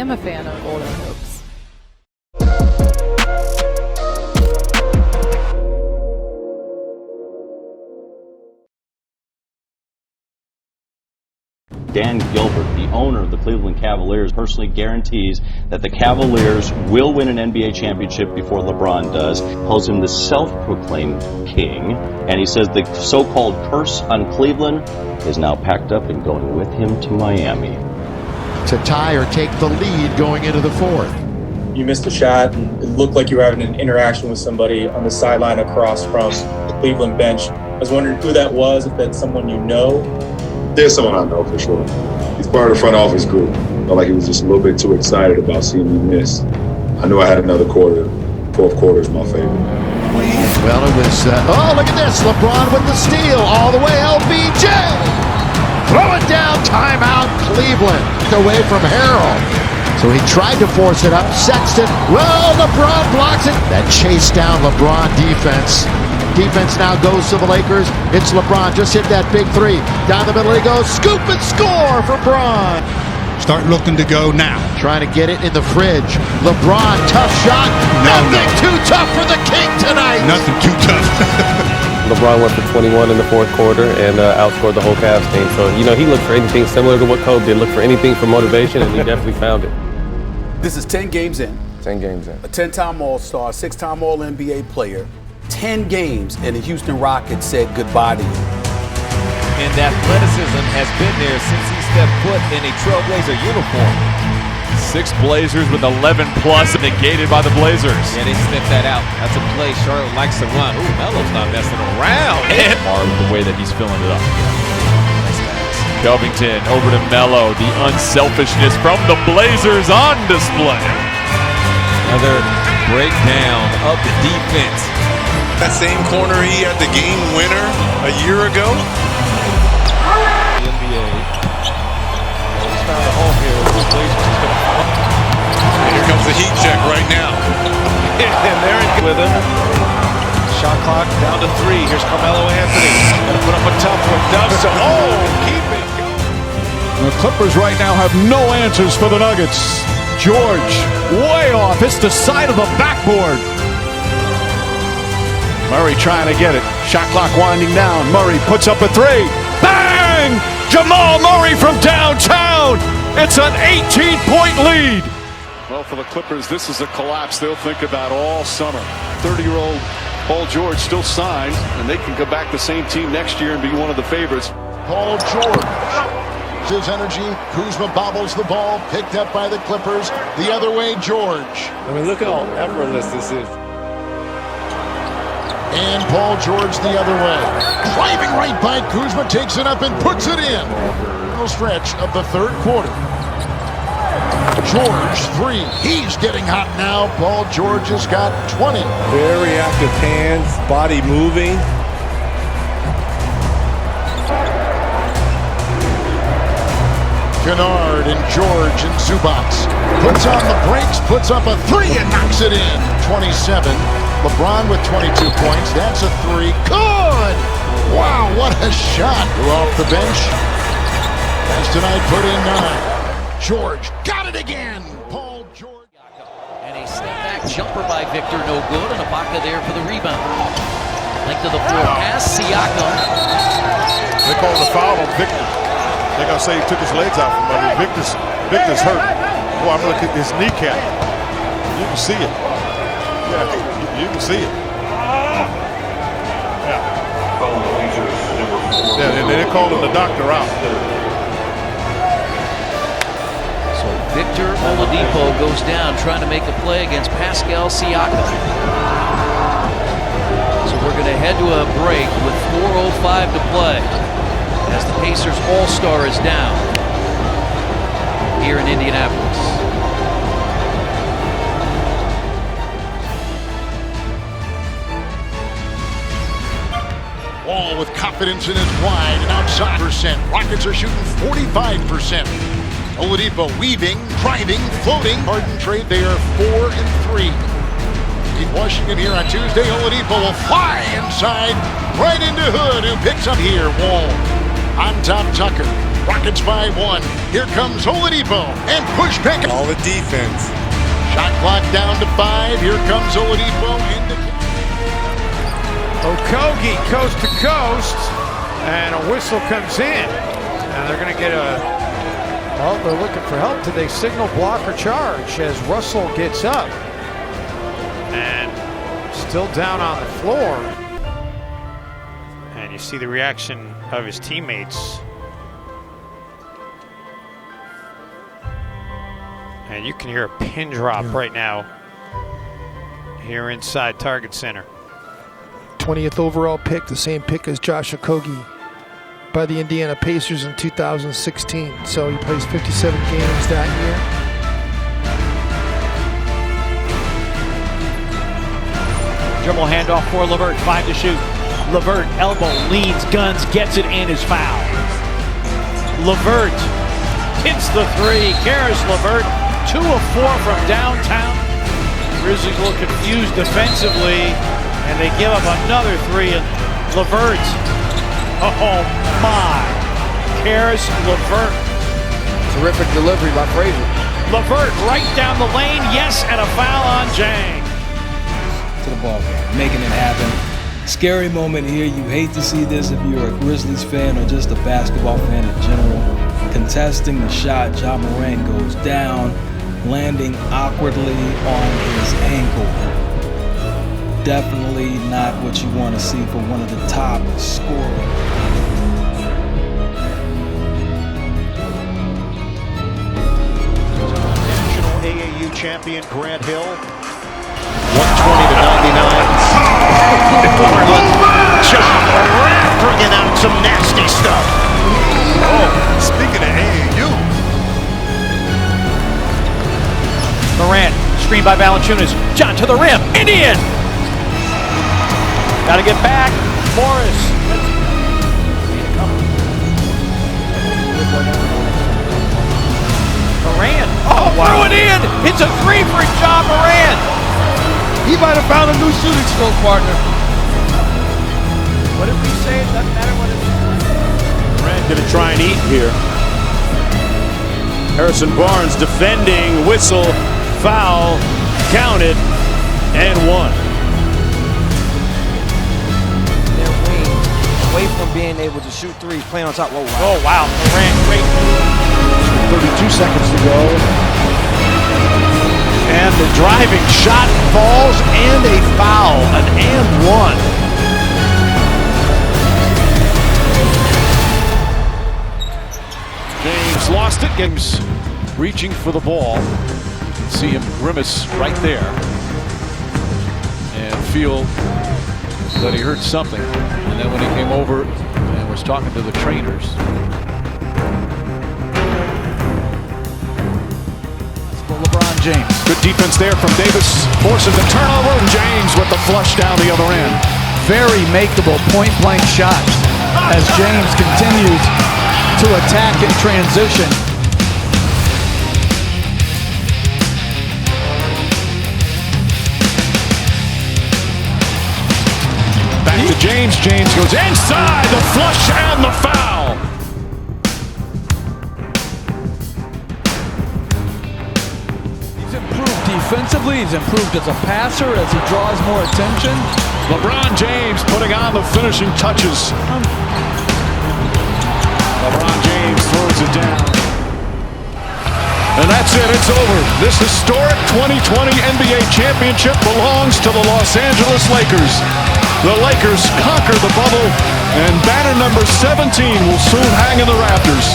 am a fan of older hoops. Dan Gilbert, the owner of the Cleveland Cavaliers, personally guarantees that the Cavaliers will win an NBA championship before LeBron does, calls him the self-proclaimed king, and he says the so-called curse on Cleveland is now packed up and going with him to Miami. To tie or take the lead going into the fourth. You missed a shot, and it looked like you were having an interaction with somebody on the sideline across from the Cleveland bench. I was wondering who that was, if that's someone you know. There's someone I know for sure. He's part of the front office group. Felt like he was just a little bit too excited about seeing me miss. I knew I had another quarter. Fourth quarter is my favorite. Well, it was, oh, look at this. LeBron with the steal all the way. LBJ. Throw it down. Timeout, Cleveland. Away from Harrell. So he tried to force it up. Sexton. Well, LeBron blocks it. That chase down LeBron defense. Defense now goes to the Lakers. It's LeBron. Just hit that big three. Down the middle he goes. Scoop and score for Bron. Start looking to go now. Trying to get it in the fridge. LeBron, tough shot. Nothing too tough for the King tonight. Nothing too tough. LeBron went for 21 in the fourth quarter and outscored the whole Cavs team. So, he looked for anything similar to what Kobe did. Looked for anything for motivation, and he definitely found it. This is 10 games in. 10 games in. A 10-time All-Star, 6-time All-NBA player. 10 games, and the Houston Rockets said goodbye to you. And athleticism has been there since he stepped foot in a Trailblazer uniform. 6 Blazers with 11 plus negated by the Blazers. Yeah, they sniffed that out. That's a play Charlotte likes to run. Ooh, Melo's not messing around. And the way that he's filling it up. Covington over to Melo. The unselfishness from the Blazers on display. Another breakdown of the defense. That same corner he had the game winner a year ago. The NBA. He's found a home here with the Blazers. He's going to and here comes the heat check right now. and they're in with him. Shot clock down to 3. Here's Carmelo Anthony. Going to put up a tough one. Does so. Oh, keep it going. The Clippers right now have no answers for the Nuggets. George, way off. Hits the side of the backboard. Murray trying to get it. Shot clock winding down. Murray puts up a 3. Bang! Jamal Murray from downtown. It's an 18-point lead. Well, for the Clippers, this is a collapse they'll think about all summer. 30-year-old Paul George still signed, and they can go back the same team next year and be one of the favorites. Paul George. His energy. Kuzma bobbles the ball. Picked up by the Clippers. The other way, George. I mean, look how effortless this is. And Paul George the other way. Driving right by Kuzma, takes it up and puts it in. Final stretch of the third quarter. George, 3. He's getting hot now. Paul George has got 20. Very active hands, body moving. Kennard and George and Zubac. Puts on the brakes, puts up a 3 and knocks it in. 27. LeBron with 22 points. That's a 3. Good! Wow, what a shot. Off the bench. As tonight put in 9. George got it again. Paul George. And a step back jumper by Victor, no good. And Ibaka there for the rebound. Length of the floor pass, Siakam. They call the foul on Victor. They're going to say he took his legs out from under. Victor's hurt. Boy, I'm looking at his kneecap. You can see it. Yeah, you can see it. Yeah, and they're calling the doctor out. So Victor Oladipo goes down trying to make a play against Pascal Siakam. So we're going to head to a break with 4:05 to play as the Pacers All-Star is down here in Indianapolis. Wall with confidence in his wide and outside percent. Rockets are shooting 45%. Oladipo weaving, driving, floating. Harden trade, they are 4-3. In Washington here on Tuesday, Oladipo will fly inside right into Hood, who picks up here. Wall on top, Tucker. Rockets by 1. Here comes Oladipo and push back. All the defense. Shot clock down to 5. Here comes Oladipo into Okogie coast to coast, and a whistle comes in. And they're going to get well, they're looking for help. Did they signal block or charge as Russell gets up? And still down on the floor. And you see the reaction of his teammates. And you can hear a pin drop right now here inside Target Center. 20th overall pick, the same pick as Josh Okogie by the Indiana Pacers in 2016. So he plays 57 games that year. Dribble handoff for LeVert, 5 to shoot. LeVert, elbow, leans, guns, gets it, and is fouled. LeVert hits the 3. Caris LeVert, 2 of 4 from downtown. Grizzlies a little confused defensively, and they give up another 3. And LeVert, oh my, Caris LeVert. Terrific delivery by Frazier. LeVert right down the lane, yes, and a foul on James. To the ball game, making it happen. Scary moment here. You hate to see this if you're a Grizzlies fan or just a basketball fan in general. Contesting the shot, Ja Morant goes down, landing awkwardly on his ankle. Definitely not what you want to see for one of the top scorers. National AAU champion Grant Hill. 120 to 99. Ja Morant bringing out some nasty stuff. Oh, speaking of AAU. Morant, screen by Valanciunas. John to the rim, Indian. Got to get back. Morris. Morant. Oh, wow. Threw it in. It's a 3 for Ja Morant. He might have found a new shooting stroke partner. What did we say? It doesn't matter what it is. Morant going to try and eat here. Harrison Barnes defending, whistle, foul, counted, and 1. Away from being able to shoot 3s, playing on top. Whoa, wow. Oh, wow. Morant, great. 32 seconds to go. And the driving shot falls and a foul. An and 1. James lost it. James reaching for the ball. See him grimace right there. And feel that he heard something. And then when he came over and was talking to the trainers. For LeBron James. Good defense there from Davis. Forcing the turnover. And James with the flush down the other end. Very makeable point-blank shot as James continues to attack in transition. Back to James. James goes inside. The flush and the foul. He's improved defensively. He's improved as a passer as he draws more attention. LeBron James putting on the finishing touches. LeBron James throws it down. And that's it. It's over. This historic 2020 NBA championship belongs to the Los Angeles Lakers. The Lakers conquer the bubble, and banner number 17 will soon hang in the rafters.